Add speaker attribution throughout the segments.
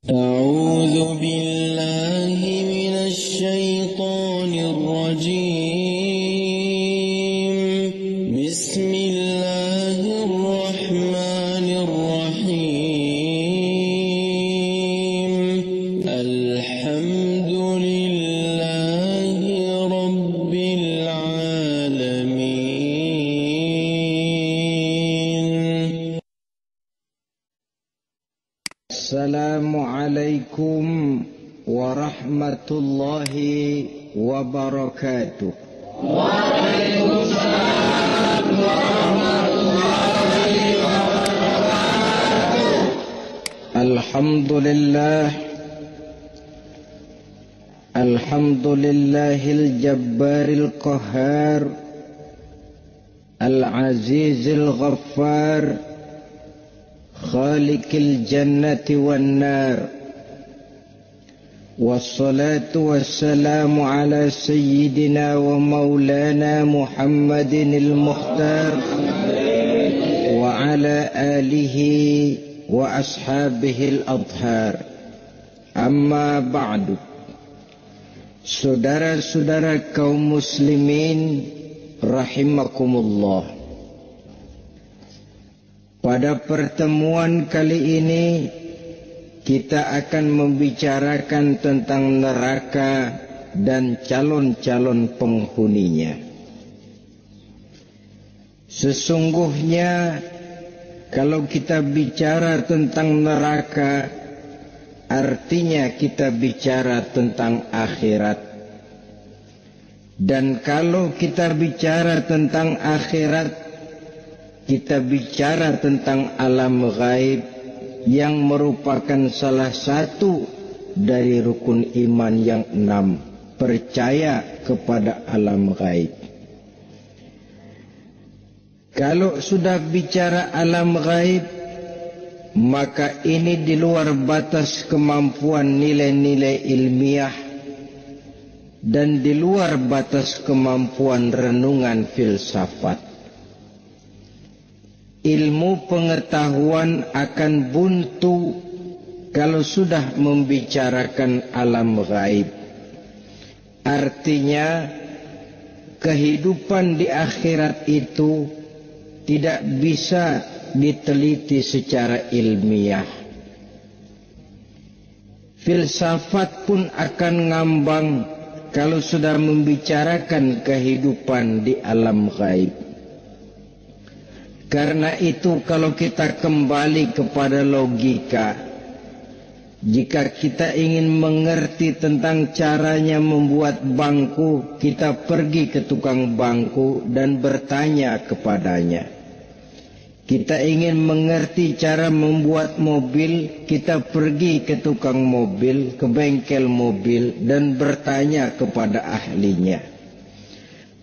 Speaker 1: أعوذ بالله من الشيطان الرجيم. بسم الله الرحمن الرحيم. الحمد لله رب العالمين.
Speaker 2: Assalamualaikum warahmatullahi wabarakatuh.
Speaker 3: Waalaikumsalam warahmatullahi wabarakatuh.
Speaker 2: Alhamdulillahil jabbaril qahhar, al-azizil ghaffar, khaliqil jannati wan nar. Wassalatu wassalamu ala sayyidina wa maulana Muhammadinil Mukhtar wa ala alihi wa ashabihil adhar. Amma ba'du. Saudara-saudara kaum muslimin rahimakumullah. Pada pertemuan kali ini kita akan membicarakan tentang neraka dan calon-calon penghuninya. Sesungguhnya kalau kita bicara tentang neraka, artinya kita bicara tentang akhirat. Dan kalau kita bicara tentang akhirat, kita bicara tentang alam gaib yang merupakan salah satu dari rukun iman yang 6, percaya kepada alam gaib. Kalau sudah bicara alam gaib, maka ini di luar batas kemampuan nilai-nilai ilmiah dan di luar batas kemampuan renungan filsafat. Ilmu pengetahuan akan buntu kalau sudah membicarakan alam gaib. Artinya kehidupan di akhirat itu tidak bisa diteliti secara ilmiah. Filsafat pun akan ngambang kalau sudah membicarakan kehidupan di alam gaib. Karena itu kalau kita kembali kepada logika, jika kita ingin mengerti tentang caranya membuat bangku, kita pergi ke tukang bangku dan bertanya kepadanya. Kita ingin mengerti cara membuat mobil, kita pergi ke tukang mobil, ke bengkel mobil dan bertanya kepada ahlinya.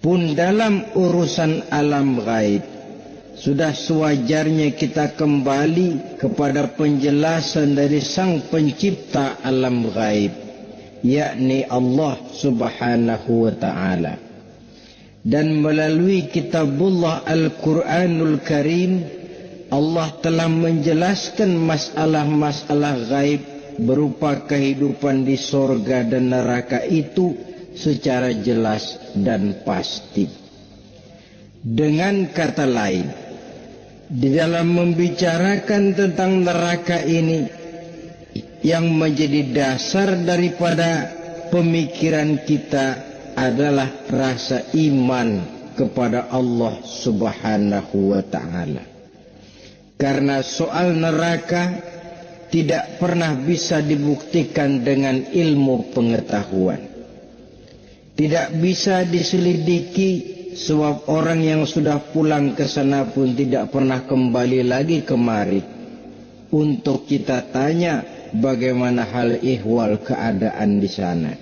Speaker 2: Pun dalam urusan alam gaib, sudah sewajarnya kita kembali kepada penjelasan dari sang pencipta alam gaib, yakni Allah subhanahu wa ta'ala. Dan melalui kitabullah Al-Quranul Karim, Allah telah menjelaskan masalah-masalah gaib berupa kehidupan di sorga dan neraka itu secara jelas dan pasti. Dengan kata lain, di dalam membicarakan tentang neraka ini, yang menjadi dasar daripada pemikiran kita adalah rasa iman kepada Allah subhanahu wa ta'ala. Karena soal neraka tidak pernah bisa dibuktikan dengan ilmu pengetahuan. Tidak bisa diselidiki. Sebab orang yang sudah pulang ke sana pun tidak pernah kembali lagi kemari untuk kita tanya bagaimana hal ihwal keadaan di sana.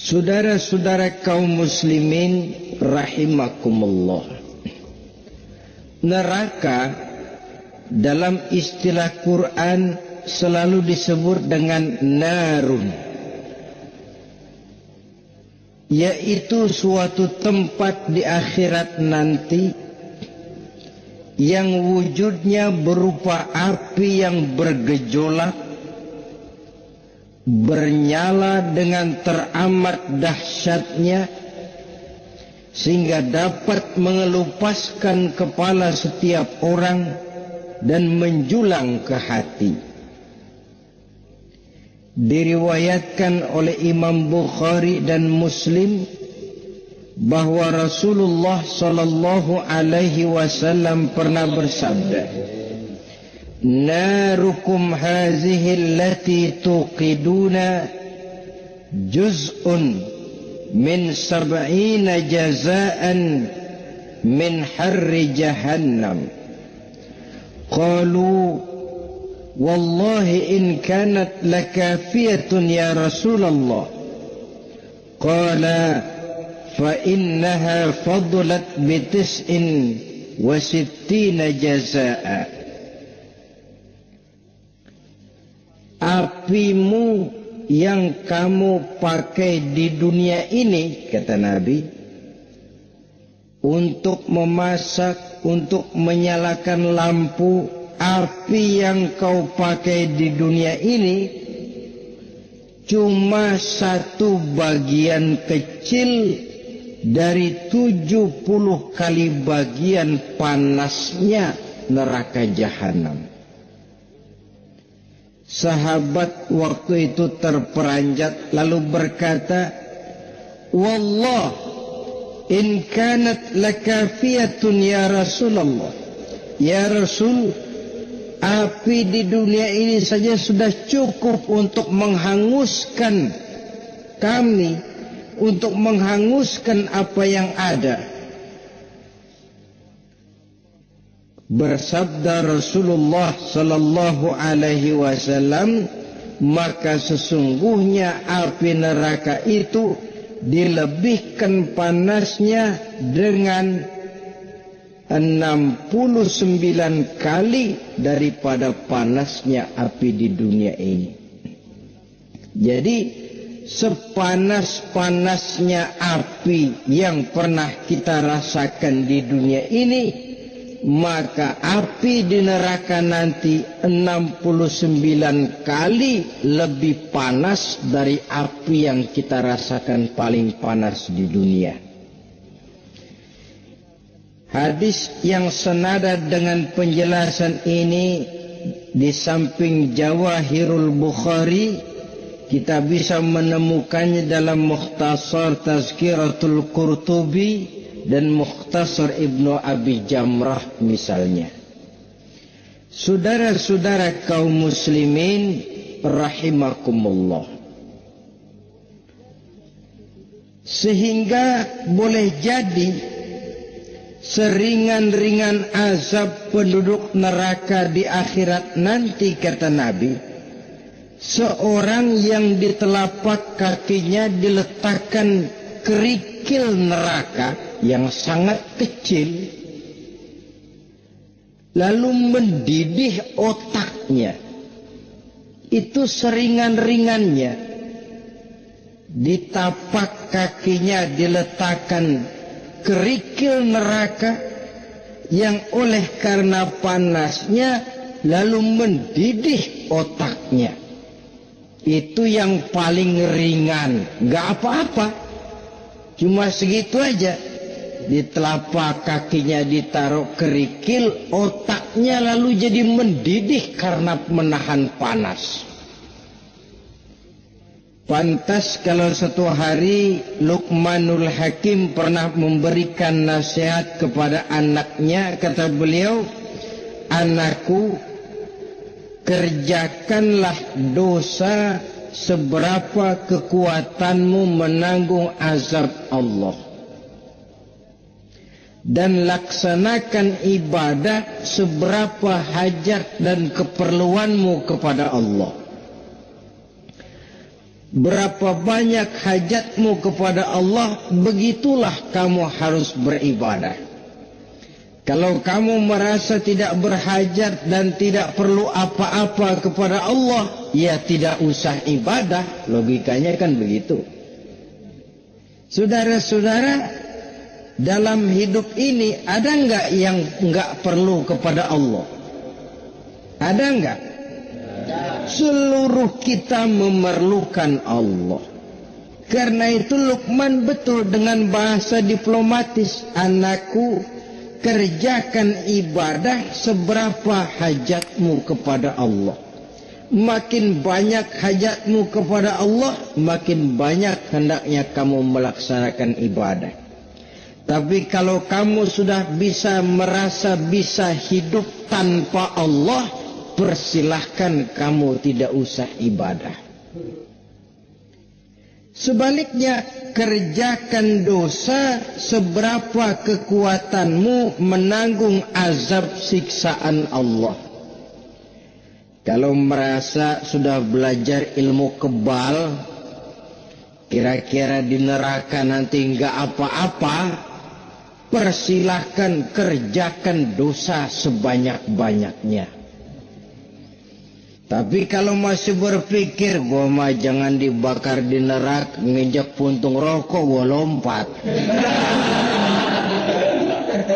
Speaker 2: Saudara-saudara kaum muslimin rahimakumullah. Neraka dalam istilah Quran selalu disebut dengan narun, yaitu suatu tempat di akhirat nanti yang wujudnya berupa api yang bergejolak, bernyala dengan teramat dahsyatnya, sehingga dapat mengelupaskan kepala setiap orang dan menjulang ke hati. Diriwayatkan oleh Imam Bukhari dan Muslim bahwa Rasulullah sallallahu alaihi wasallam pernah bersabda, "Narukum hazihi allati tuqiduna juz'un min sab'ina jazaan min harri jahannam." Qalu wallahi in kanat lakafiyatun ya Rasulullah. Qala fa innaha fadlat bitis'in wa sittina jazaa. Apimu yang kamu pakai di dunia ini, kata Nabi, untuk memasak, untuk menyalakan lampu, api yang kau pakai di dunia ini cuma satu bagian kecil dari 70 kali bagian panasnya neraka jahanam. Sahabat waktu itu terperanjat lalu berkata, "Wallah in kanat lakafiyatun ya Rasulullah." Ya Rasul, api di dunia ini saja sudah cukup untuk menghanguskan kami, untuk menghanguskan apa yang ada. Bersabda Rasulullah sallallahu alaihi wasallam, maka sesungguhnya api neraka itu dilebihkan panasnya dengan 69 kali daripada panasnya api di dunia ini. Jadi sepanas-panasnya api yang pernah kita rasakan di dunia ini, maka api di neraka nanti 69 kali lebih panas dari api yang kita rasakan paling panas di dunia. Hadis yang senada dengan penjelasan ini di samping Jawahirul Bukhari, kita bisa menemukannya dalam Mukhtasar Tazkiratul Qurtubi dan Mukhtasar Ibnu Abi Jamrah misalnya. Saudara-saudara kaum muslimin rahimakumullah, sehingga boleh jadi seringan-ringan azab penduduk neraka di akhirat nanti, kata Nabi, seorang yang di telapak kakinya diletakkan kerikil neraka yang sangat kecil, lalu mendidih otaknya. Itu seringan-ringannya. Di tapak kakinya diletakkan kerikil neraka yang oleh karena panasnya lalu mendidih otaknya. Itu yang paling ringan, gak apa-apa, cuma segitu aja. Di telapak kakinya ditaruh kerikil, otaknya lalu jadi mendidih karena menahan panas. Pantas kalau satu hari Luqmanul Hakim pernah memberikan nasihat kepada anaknya, kata beliau, "Anakku, kerjakanlah dosa seberapa kekuatanmu menanggung azab Allah, dan laksanakan ibadah seberapa hajat dan keperluanmu kepada Allah. Berapa banyak hajatmu kepada Allah, begitulah kamu harus beribadah. Kalau kamu merasa tidak berhajat dan tidak perlu apa-apa kepada Allah, ya tidak usah ibadah." Logikanya kan begitu. Saudara-saudara, dalam hidup ini ada nggak yang nggak perlu kepada Allah? Ada nggak? Seluruh kita memerlukan Allah. Karena itu Luqman betul dengan bahasa diplomatis, anakku, kerjakan ibadah seberapa hajatmu kepada Allah. Makin banyak hajatmu kepada Allah, makin banyak hendaknya kamu melaksanakan ibadah. Tapi kalau kamu sudah merasa bisa hidup tanpa Allah, persilahkan kamu tidak usah ibadah. Sebaliknya, kerjakan dosa seberapa kekuatanmu menanggung azab siksaan Allah. Kalau merasa sudah belajar ilmu kebal, kira-kira di neraka nanti enggak apa-apa, persilahkan kerjakan dosa sebanyak-banyaknya. Tapi kalau masih berpikir, gua mah jangan dibakar di neraka, nginjak puntung rokok gua lompat.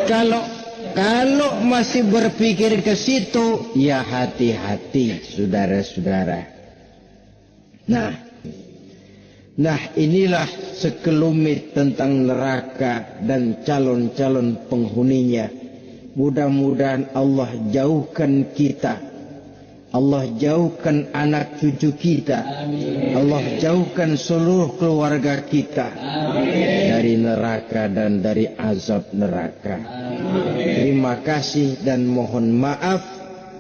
Speaker 2: Kalau masih berpikir ke situ, ya hati-hati, saudara-saudara. Nah, inilah sekelumit tentang neraka dan calon-calon penghuninya. Mudah-mudahan Allah jauhkan kita. Allah jauhkan anak cucu kita. Allah jauhkan seluruh keluarga kita dari neraka dan dari azab neraka. Terima kasih dan mohon maaf.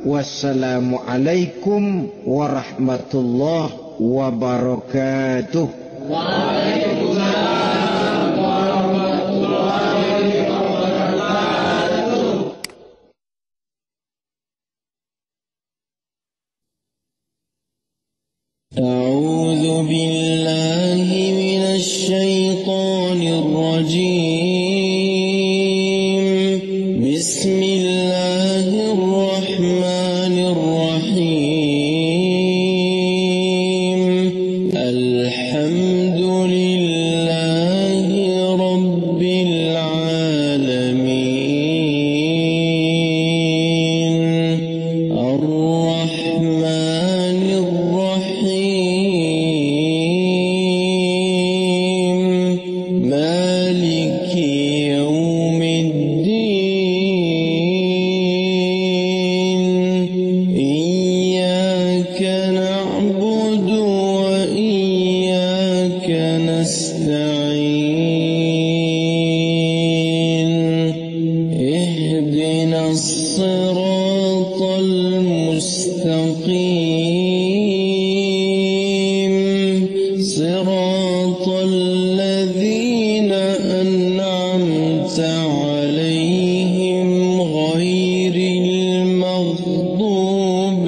Speaker 2: Wassalamualaikum warahmatullahi wabarakatuh. Waalaikumsalam warahmatullahi wabarakatuh.
Speaker 1: أعوذ بالله من الشيطان الرجيم. بسم الله الرحمن الرحيم. الحمد لله رب العالمين. الرحمن الرحيم. مالك يوم الدين. إياك نعبد وإياك نستعين. اهدنا الصراط المستقيم. صراط الذين أنعمت عليهم غير المغضوب